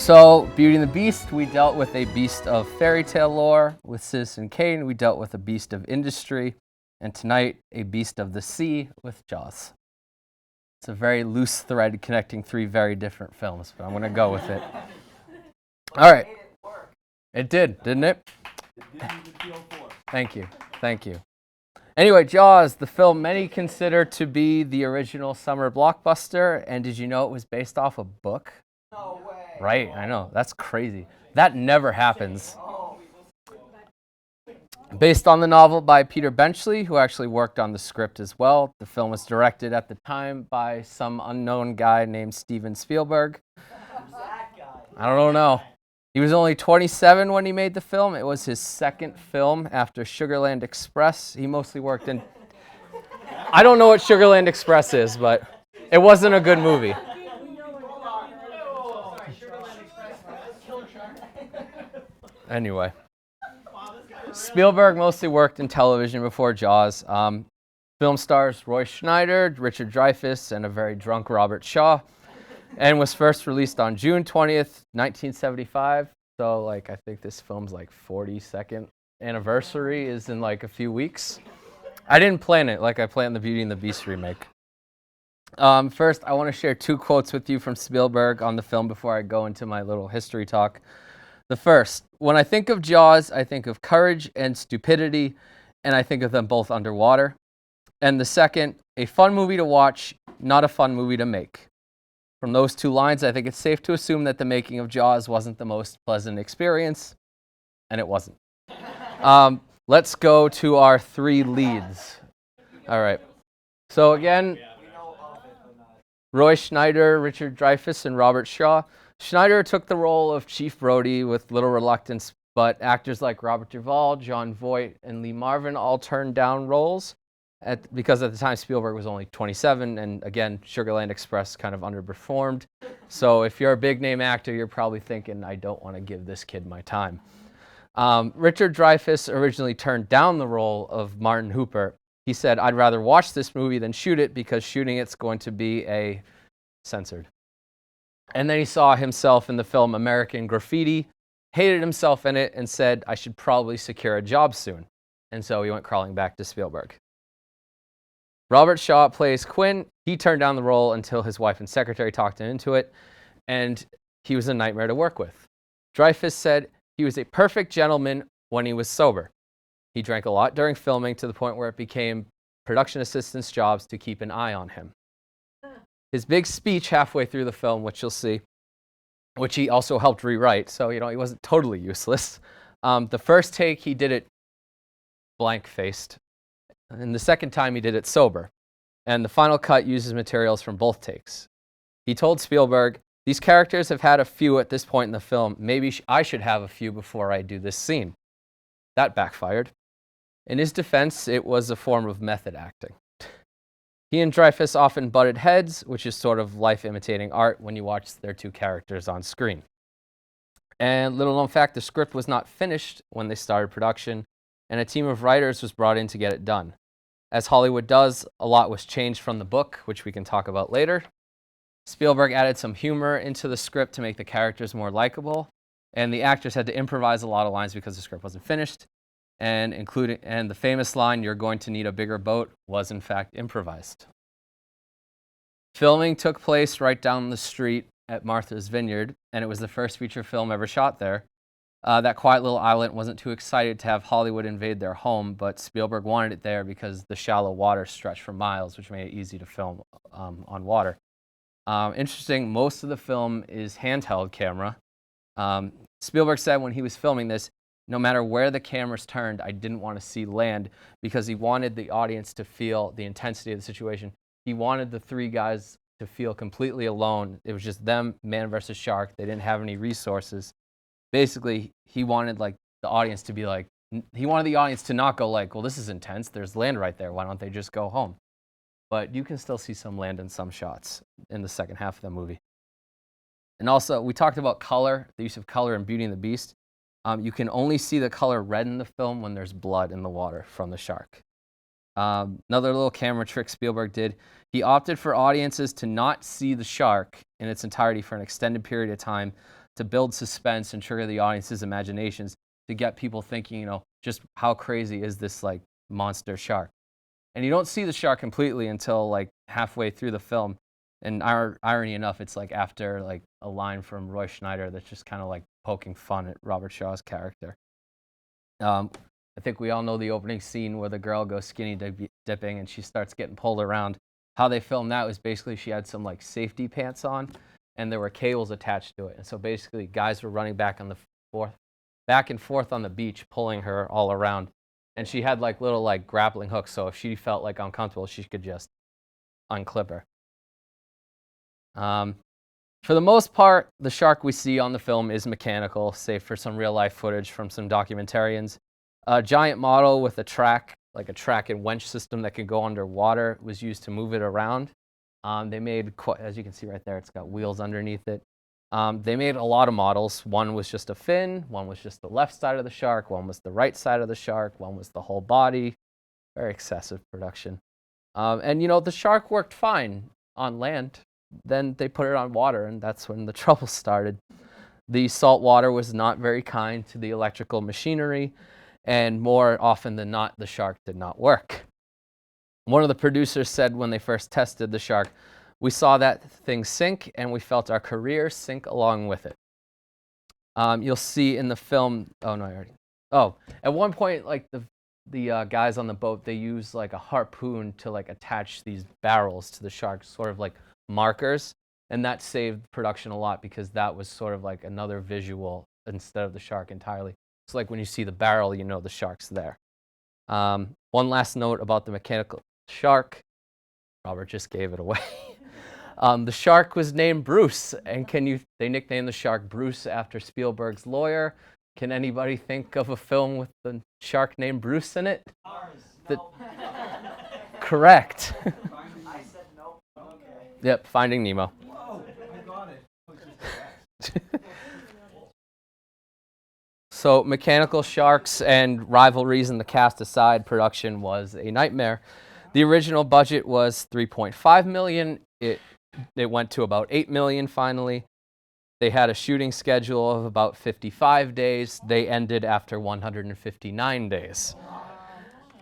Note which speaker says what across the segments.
Speaker 1: So, Beauty and the Beast, we dealt with a beast of fairy tale lore. With Citizen Kane, we dealt with a beast of industry. And tonight, a beast of the sea with Jaws. It's a very loose thread connecting three very different films, but I'm going to go with it. All right. It did, didn't it? Thank you. Thank you. Anyway, Jaws, the film many consider to be the original summer blockbuster. And did you know it was based off a book?
Speaker 2: No way.
Speaker 1: Right, I know. That's crazy. That never happens. Based on the novel by Peter Benchley, who actually worked on the script as well. The film was directed at the time by some unknown guy named Steven Spielberg.
Speaker 2: Who's that guy?
Speaker 1: I don't know. He was only 27 when he made the film. It was his second film after Sugarland Express. He mostly worked in... I don't know what Sugarland Express is, but it wasn't a good movie. Anyway, Spielberg mostly worked in television before Jaws. Film stars Roy Schneider, Richard Dreyfuss, and a very drunk Robert Shaw, and was first released on June 20th, 1975. So, I think this film's 42nd anniversary is in a few weeks. I didn't plan it like I planned the Beauty and the Beast remake. First, I want to share two quotes with you from Spielberg on the film before I go into my little history talk. The first, when I think of Jaws, I think of courage and stupidity, and I think of them both underwater. And the second, a fun movie to watch, not a fun movie to make. From those two lines, I think it's safe to assume that the making of Jaws wasn't the most pleasant experience, and it wasn't. Let's go to our three leads. All right. So again, Roy Schneider, Richard Dreyfuss, and Robert Shaw. Schneider took the role of Chief Brody with little reluctance, but actors like Robert Duvall, Jon Voight, and Lee Marvin all turned down roles because at the time Spielberg was only 27, and again, Sugarland Express kind of underperformed. So if you're a big-name actor, you're probably thinking, I don't want to give this kid my time. Richard Dreyfuss originally turned down the role of Martin Hooper. He said, I'd rather watch this movie than shoot it because shooting it's going to be censored. And then he saw himself in the film American Graffiti, hated himself in it, and said, I should probably secure a job soon. And so he went crawling back to Spielberg. Robert Shaw plays Quinn. He turned down the role until his wife and secretary talked him into it, and he was a nightmare to work with. Dreyfuss said he was a perfect gentleman when he was sober. He drank a lot during filming to the point where it became production assistants' jobs to keep an eye on him. His big speech halfway through the film, which you'll see, which he also helped rewrite, so he wasn't totally useless. The first take, he did it blank-faced, and the second time he did it sober. And the final cut uses materials from both takes. He told Spielberg, these characters have had a few at this point in the film. Maybe I should have a few before I do this scene. That backfired. In his defense, it was a form of method acting. He and Dreyfuss often butted heads, which is sort of life imitating art when you watch their two characters on screen. And little known fact, the script was not finished when they started production, and a team of writers was brought in to get it done. As Hollywood does, a lot was changed from the book, which we can talk about later. Spielberg added some humor into the script to make the characters more likable, and the actors had to improvise a lot of lines because the script wasn't finished. And the famous line, you're going to need a bigger boat, was in fact improvised. Filming took place right down the street at Martha's Vineyard, and it was the first feature film ever shot there. That quiet little island wasn't too excited to have Hollywood invade their home, but Spielberg wanted it there because the shallow water stretched for miles, which made it easy to film on water. Interesting, most of the film is handheld camera. Spielberg said when he was filming this, no matter where the cameras turned, I didn't want to see land because he wanted the audience to feel the intensity of the situation. He wanted the three guys to feel completely alone. It was just them, man versus shark. They didn't have any resources. Basically, he wanted the audience to be he wanted the audience to not go well, this is intense. There's land right there. Why don't they just go home? But you can still see some land in some shots in the second half of the movie. And also, we talked about color, the use of color in Beauty and the Beast. You can only see the color red in the film when there's blood in the water from the shark. Another little camera trick Spielberg did, he opted for audiences to not see the shark in its entirety for an extended period of time to build suspense and trigger the audience's imaginations to get people thinking, just how crazy is this like monster shark? And you don't see the shark completely until like halfway through the film. And irony enough, it's like after like a line from Roy Schneider that's just kind of like poking fun at Robert Shaw's character. I think we all know the opening scene where the girl goes skinny dipping and she starts getting pulled around. How they filmed that was basically she had some like safety pants on, and there were cables attached to it. And so basically, guys were running back and forth on the beach, pulling her all around. And she had like little like grappling hooks, so if she felt like uncomfortable, she could just unclip her. For the most part, the shark we see on the film is mechanical, save for some real-life footage from some documentarians. A giant model with a track and winch system that can go underwater was used to move it around. They made, as you can see right there, it's got wheels underneath it. They made a lot of models. One was just a fin, one was just the left side of the shark, one was the right side of the shark, one was the whole body. Very excessive production. And the shark worked fine on land. Then they put it on water, and that's when the trouble started. The salt water was not very kind to the electrical machinery, and more often than not, the shark did not work. One of the producers said when they first tested the shark, "We saw that thing sink, and we felt our career sink along with it." You'll see in the film. At one point, like the guys on the boat, they use like a harpoon to like attach these barrels to the shark, sort of like markers, and that saved production a lot because that was sort of like another visual instead of the shark entirely. It's like when you see the barrel, the shark's there. One last note about the mechanical shark. Robert just gave it away. The shark was named Bruce, and they nicknamed the shark Bruce after Spielberg's lawyer. Can anybody think of a film with the shark named Bruce in it?
Speaker 2: Nope.
Speaker 1: Correct.
Speaker 2: I said nope. Okay.
Speaker 1: Yep, Finding Nemo.
Speaker 3: Whoa, I got it.
Speaker 1: So mechanical sharks and rivalries in the cast aside, production was a nightmare. The original budget was $3.5 million. It went to about $8 million finally. They had a shooting schedule of about 55 days. They ended after 159 days.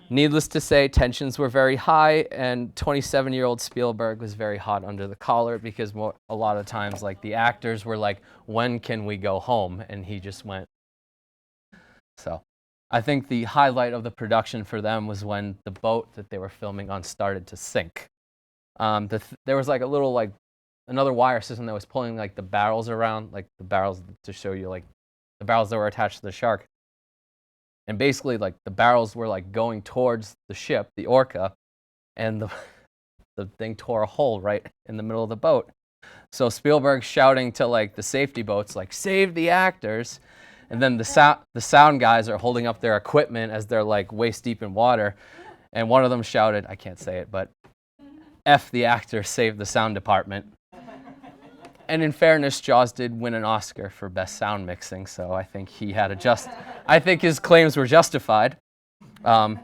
Speaker 1: Needless to say, tensions were very high, and 27-year-old Spielberg was very hot under the collar because a lot of times, like, the actors were like, "When can we go home?" And he just went. So I think the highlight of the production for them was when the boat that they were filming on started to sink. There was like a little another wire system that was pulling like the barrels around, like the barrels to show you like the barrels that were attached to the shark. And basically like the barrels were like going towards the ship, the Orca, and the thing tore a hole right in the middle of the boat. So Spielberg shouting to like the safety boats, like, "Save the actors." And then the sound guys are holding up their equipment as they're like waist deep in water. And one of them shouted, I can't say it, but "F the actors, save the sound department." And in fairness, Jaws did win an Oscar for best sound mixing, so I think I think his claims were justified. And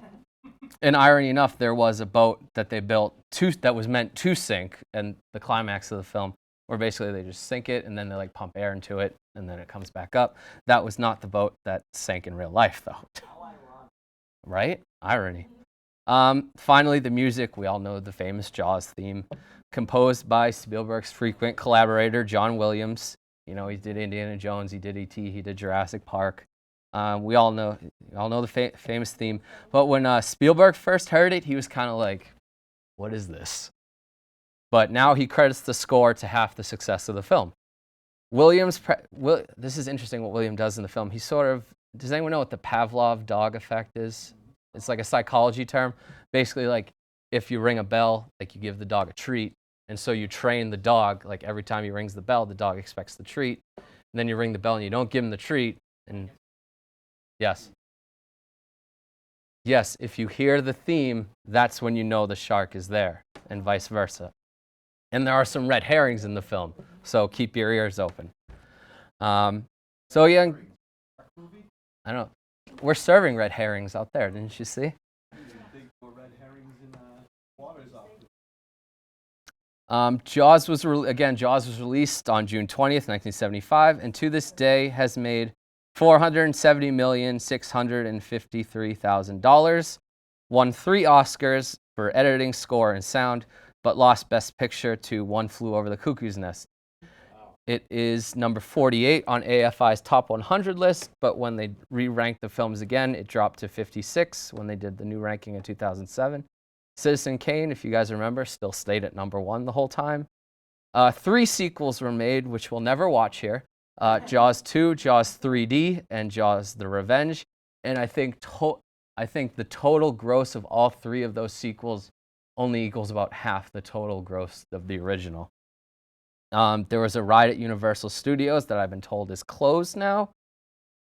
Speaker 1: irony enough, there was a boat that they built that was meant to sink, and the climax of the film, where basically they just sink it and then they like pump air into it and then it comes back up. That was not the boat that sank in real life, though. Right? Irony. Finally, the music. We all know the famous Jaws theme, composed by Spielberg's frequent collaborator, John Williams. He did Indiana Jones, he did E.T., he did Jurassic Park. We all know the famous theme. But when Spielberg first heard it, he was kind of like, "What is this?" But now he credits the score to half the success of the film. This is interesting what William does in the film. He does anyone know what the Pavlov dog effect is? It's like a psychology term. Basically, like, if you ring a bell, like, you give the dog a treat. And so you train the dog, like, every time he rings the bell, the dog expects the treat. And then you ring the bell and you don't give him the treat. And yes, if you hear the theme, that's when you know the shark is there, and vice versa. And there are some red herrings in the film, so keep your ears open. So yeah, I don't know. We're serving red herrings out there, didn't you see? Jaws was released on June 20th, 1975, and to this day has made $470,653,000, won 3 Oscars for editing, score, and sound, but lost Best Picture to One Flew Over the Cuckoo's Nest. It is number 48 on AFI's top 100 list, but when they re-ranked the films again, it dropped to 56 when they did the new ranking in 2007. Citizen Kane, if you guys remember, still stayed at number 1 the whole time. 3 sequels were made, which we'll never watch here. Jaws 2, Jaws 3D, and Jaws the Revenge. And I think the total gross of all 3 of those sequels only equals about half the total gross of the original. There was a ride at Universal Studios that I've been told is closed now.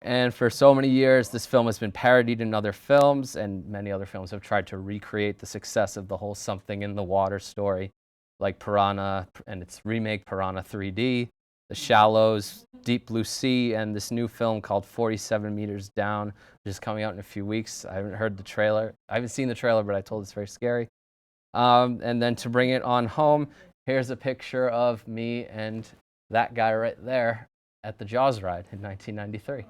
Speaker 1: And for so many years, this film has been parodied in other films, and many other films have tried to recreate the success of the whole Something in the Water story, like Piranha and its remake Piranha 3D, The Shallows, Deep Blue Sea, and this new film called 47 Meters Down, which is coming out in a few weeks. I haven't heard the trailer. I haven't seen the trailer, but I told it's very scary. And then to bring it on home, here's a picture of me and that guy right there at the Jaws ride in 1993.